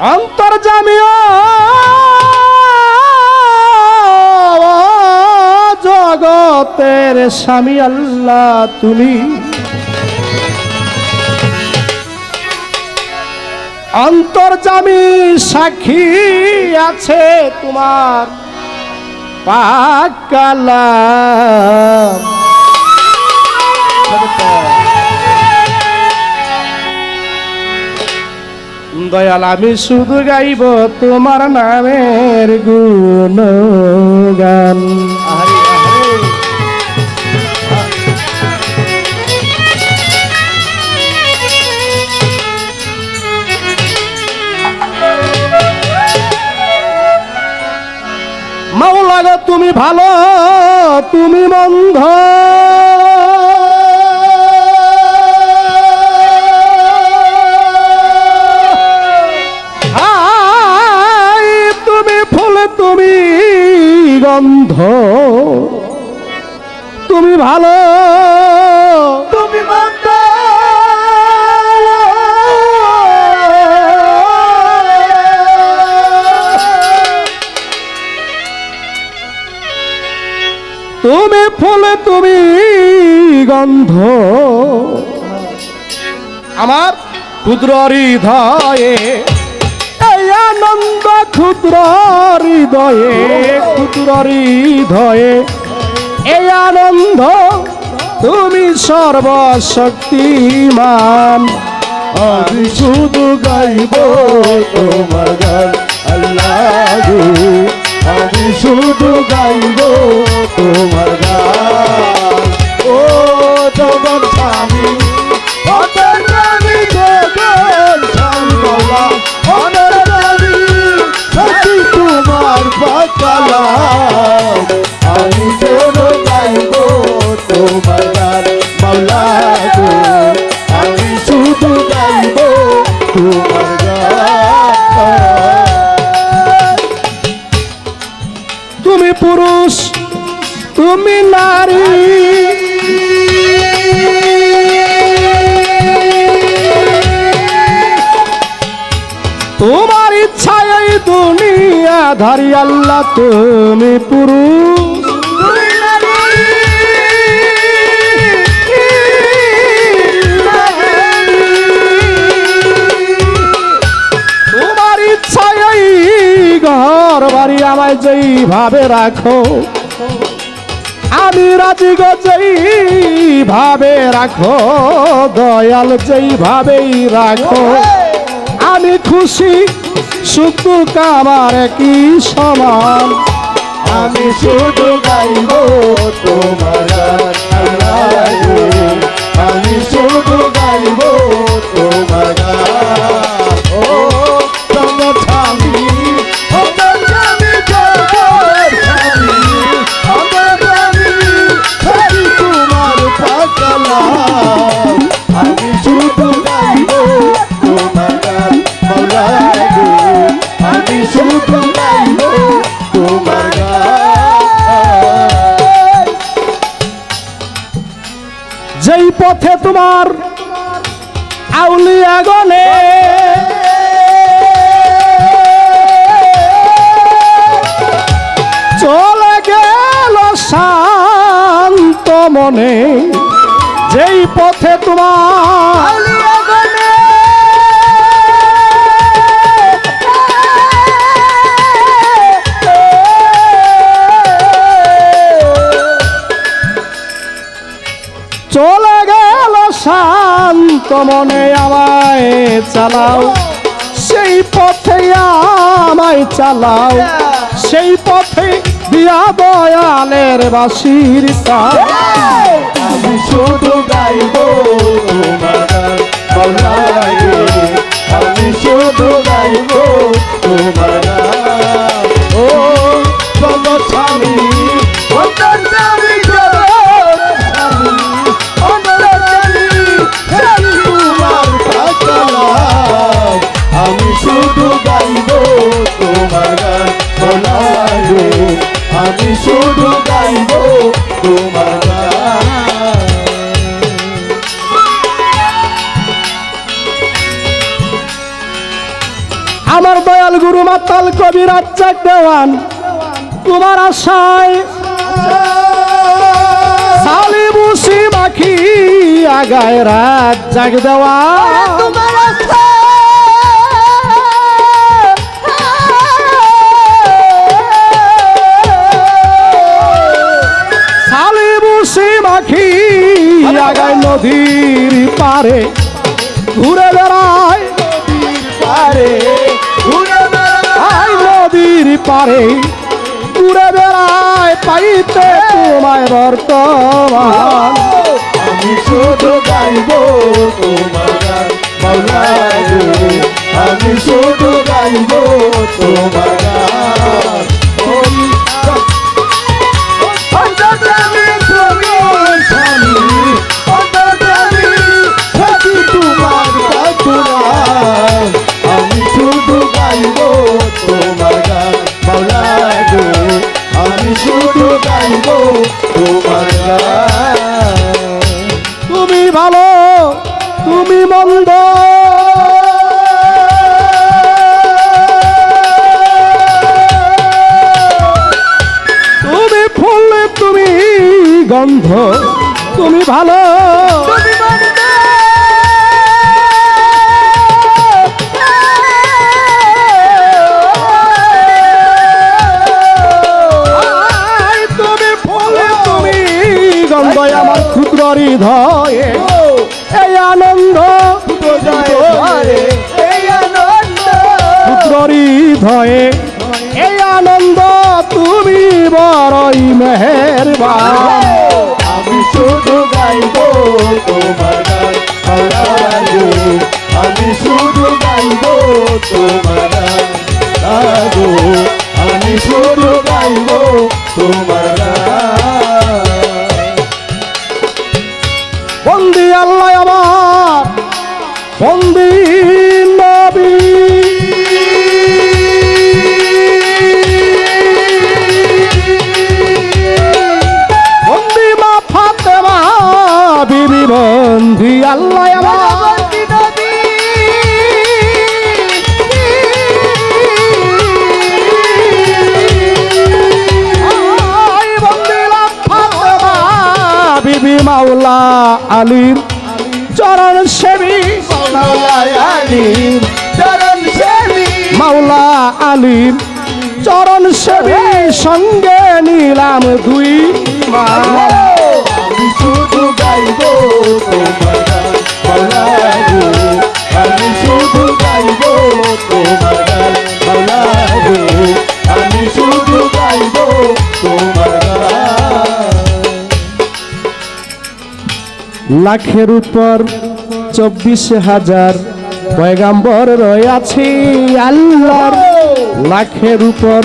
অন্তর্যামী জগতের স্বামী আল্লাহ তুমি, অন্তর্যামী সাক্ষী আছে তোমার পাক কালাম। দয়াল আমি শুধু গাইব তোমার নামের গুণগান। মাওলা গো তুমি ভালো তুমি মন্দ, তুমি ফুল তুমি গন্ধ, তুমি ভালো তুমি মন্দ, তুমি ফুল তুমি গন্ধ, আমার ক্ষুদ্র হৃদয়ে এই আনন্দ, ক্ষুদ্র হৃদয়ে ক্ষুদ্র হৃদয়ে এই আনন্দ, তুমি সর্বশক্তিমান। আমি শুধু গাইব তোমার গান আল্লাহ, আমি শুধু গাইব তোমার গান। ও জগৎ স্বামী অন্তর্যামী, জগৎ স্বামী বাবা অন্তর্যামী সাক্ষী তোমার পাক কালাম। আমি শুধু গাইব তোমার গান মাওলা গো, আমি শুধু গাইব তোমার গান। তুমি পুরুষ তুমি নারী, তোমার ইচ্ছায় এই দুনিয়া ধারি আল্লাহ তুমি পুরুষ তুমি নারী, তোমার ইচ্ছায় এই ঘর বাড়ি আমায় যেইভাবে রাখো আমি রাজি গো, যেইভাবে রাখো দয়াল যেইভাবেই রাখো আমি খুশি, সুখ দুঃখ আমার কি সমান। আমি শুধু গাইব তোমার গান আল্লাহ, আমি শুধু গাইব তোমার গান। ও জগৎ স্বামী অন্তর্যামী, জগৎ স্বামী অন্তর্যামী সাক্ষী তোমার পাক কালাম। আমি শুধু গাইব তোমার গান মাওলা গো, আমি শুধু গাইব তোমার গান। যেই পথে তোমার আউলিয়া গনে চলে গেল শান্ত মনে, যেই পথে তোমার চলে গেল শান্ত মনে আমায় চালাও, সেই পথে আমায় চালাও, সেই পথে দিয়া দয়ালের বাঁশির তাল। আমি শুধু গাইব তোমার গান মাওলা গো, আমি শুধু গাইব তোমার গান। ও জগৎ স্বামী অন্তর্যামী, জগৎ স্বামী অন্তর্যামী সাক্ষী তোমার পাক কালাম। আমি শুধু গাইব তোমার গান মাওলা গো, আমি শুধু গাইব তোমার গান। আমার দয়াল গুরু মাতাল কবি রাজ্জাক দেওয়ান তোমার আশায় সালি বুসি মাখি আগায় রাজ্জাক দেওয়ান তোমার সালি বুসি মাখি আগায় নদীর পারে ঘুরে বেড়ায় পারে ঘুরে বেড়ায় নদীর পারে ঘুরে বেড়ায় পাইতে তোমায় বর্তমান আমি শুধু গাইব তোমার গান মাওলা গো আমি শুধু গাইব তোমার গান অন্তর্যামী তুমি স্বামী অন্তর্যামী থাকি তোমার প্রার্থনায় আমি শুধু গাইব তোমার গান মাওলা গো আমি শুধু গাইব তোমার গান তুমি ভালো তুমি মন্দ তুমি ফুল তুমি গন্ধ তুমি ভালো আয়, তুমি ফুল তুমি গন্ধ আমার ক্ষুদ্র হৃদয়ে এই আনন্দ ক্ষুদ্র হৃদয়ে এই আনন্দ তুমি বড়ই মেহেরবান আমি শুধু গাইব তোমার গান মাওলা গো আমি শুধু গাইব তোমার গান গো আমি শুধু গাইব তোমার গান বন্দি আল্লাহ আমার বন্দি নবী বন্দি মা ফাতেমা বিবি বন্দি আল্লাহ আমার আয় বন্দি মা ফাতেমা বিবি মাওলা আলীর চরণ সেবী মাওলা আলীম চরণ সেবী মাওলা আলীর চরণ সেবী সঙ্গে নিলাম দুই মা আমি শুধু গাইব তোমার গান মাওলা গো আমি শুধু গাইব তোমার গান মাওলা গো আমি শুধু গাইব তোমার গান লাখের উপর 24,000 পয়গাম্বর রয়েছে আল্লাহর লাখের উপর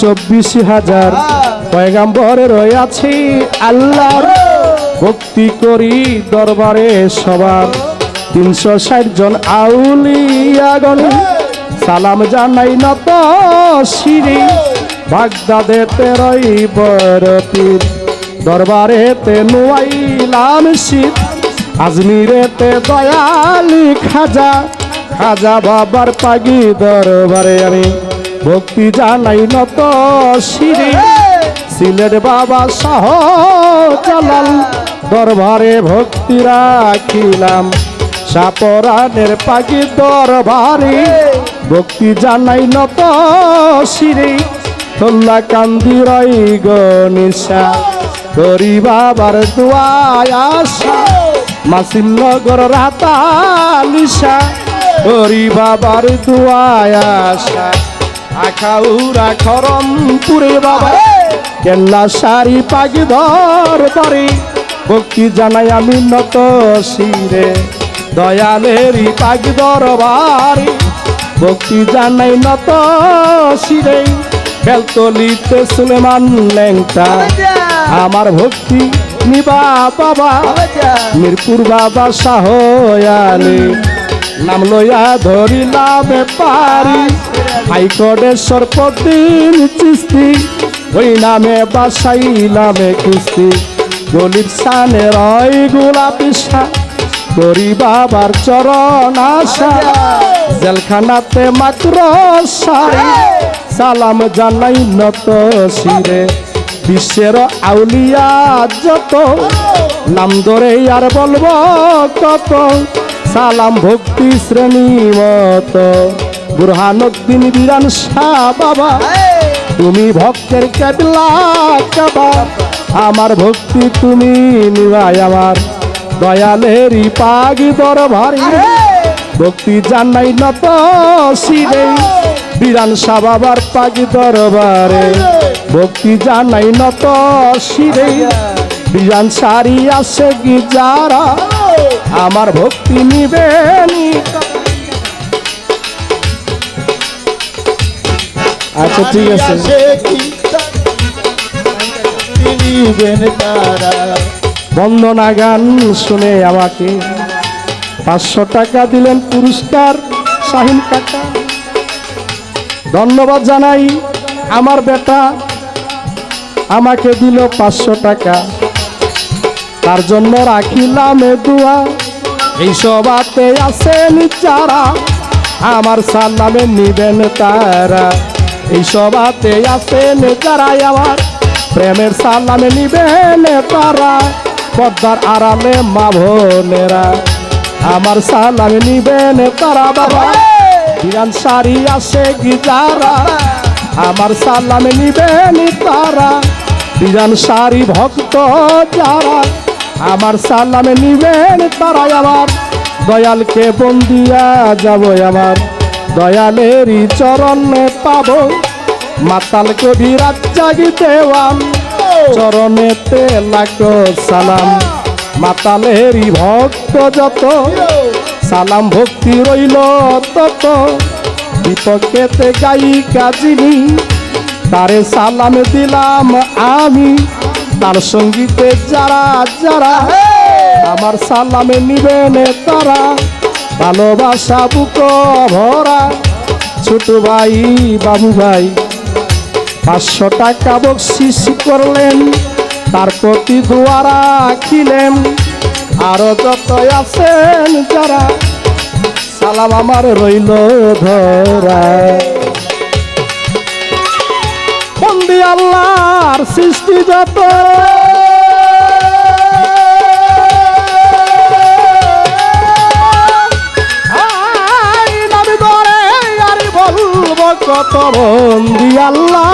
24,000 পয়গাম্বর রয়েছে আল্লাহর ভক্তি করি দরবারে সবার 360 জন আউলিয়াগণ সালাম জানাই নত শিরি বাগদাদেতে রইবর পীর দরবারেতে নুয়াইলাম শীত আজমিরেতে দয়ালি খাজা খাজা বাবার পাগি দরবারে আমি ভক্তি জানাই নত শিরি সিলেট বাবা শাহ জালাল দরবারে ভক্তি রাখিলাম সাপরানের পাগি দরবারে ভক্তি জানাই নত শিরি তোল্লা কান্দি রই গনিশা হরি বাবার দুয়ায় আশা মাসিমনগর রাতালিশা হরি বাবার দুয়ায় আশা আখাউড়া খরমপুরে বাবা কেল্লা সারি পাগি দরবারে ভক্তি জানাই আমি নত শিরে দয়ালেরই পাগি দরবারে ভক্তি জানাই নত শিরে বেলতলিতে সুলেমান লেংটা আমার ভক্তি নিবা বাবা মিরপুর বাবা শাহয়ালে নাম লইয়া ধরিলাম পারি হাইকোর্টেশ্বর প্রতিদিন চিস্তি ওই নামে বাসাইলাম কিস্তি গলির সানে রয় গোলাপি করি বাবার চরণ আশা জেলখানাতে মাত্র সারি সালাম জানাই নত শিরে বিশ্বের আউলিয়া যত নাম ধরে আর বলবো কত সালাম ভক্তি শ্রেণী মত বুরহানুদ্দিন বিরান শাহ বাবা তুমি ভক্তের কেবলা কাবা আমার ভক্তি তুমি নিবাই আমার দয়ালেরই পাগি দরবারি ভক্তি জানাই নত শিরে বিরান শাহ বাবার পাগি দরবারে ভক্তি জানাই নত শিরে বিরান সারি আছে কি যারা আমার ভক্তি নিবেনি আচ্ছা ঠিক আছে বন্দনা গান শুনে আমাকে 500 টাকা দিলেন পুরস্কার শাহিন কাকা ধন্যবাদ জানাই আমার বেটা আমাকে দিল 500 টাকা তার জন্য রাখিলাম দোয়া এই সবাতে আছেন যারা আমার সালামে নিবেন তারা এই সবাতে আছেন যারা আমার প্রেমের সালামে নিবেন তারা পর্দার আড়ালে মা বোনেরা আমার সালামে নিবেন তারা বাবা বিরান সারি আসে কি যারা আমার সালামে নিবেন তারা বিরান সারি ভক্ত যারা আমার সালামে নিবেন তারা আমার দয়ালকে বন্দিয়া যাব আমার দয়ালেরই চরণে পাবো মাতাল কবিরাজ জাগি দেওয়ান চরণেতে লাখো সালাম মাতালেরই ভক্ত যত সালাম ভক্তি রইল তত বিপক্ষেতে গাই কাজিনি তারে সালাম দিলাম আমি তার সঙ্গীতে যারা যারা আমার সালামে নিবেন তারা ভালোবাসা বুক ভরা ছোট ভাই বাবু ভাই 500 টাকা বকশিস করলেন তার প্রতি দোয়া রাখিলেন আরো যত আছেন যারা সালাম আমার রইল ধরা বন্দি আল্লাহর সৃষ্টি যত নামি ধরে আর বলবো কত বন্দি আল্লাহ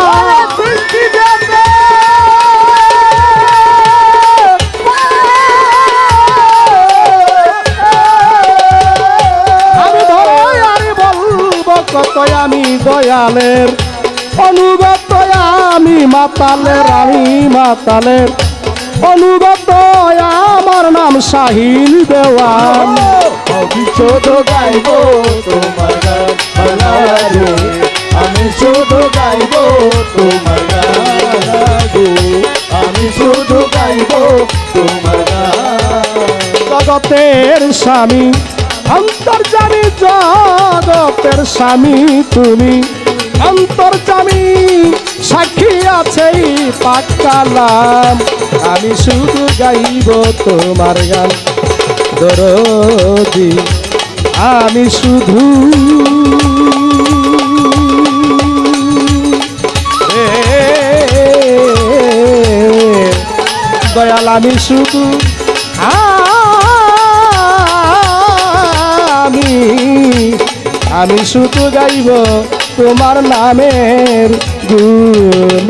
কত আমি দয়ালের অনুগত আমি মাতালের অনুগত আমার নাম শাহিন দেওয়ান শুধু গাইব তোমার গান ভালো আমি শুধু গাইব তোমার গান আমি শুধু গাইব তোমার গান জগতের স্বামী অন্তর্যামী জগতের স্বামী তুমি অন্তর্যামী সাক্ষী আছে পাক কালাম আমি শুধু গাইব তোমার গান দরদি আমি শুধু দয়াল আমি শুধু আমি শুধু গাইব তোমার নামের গুণ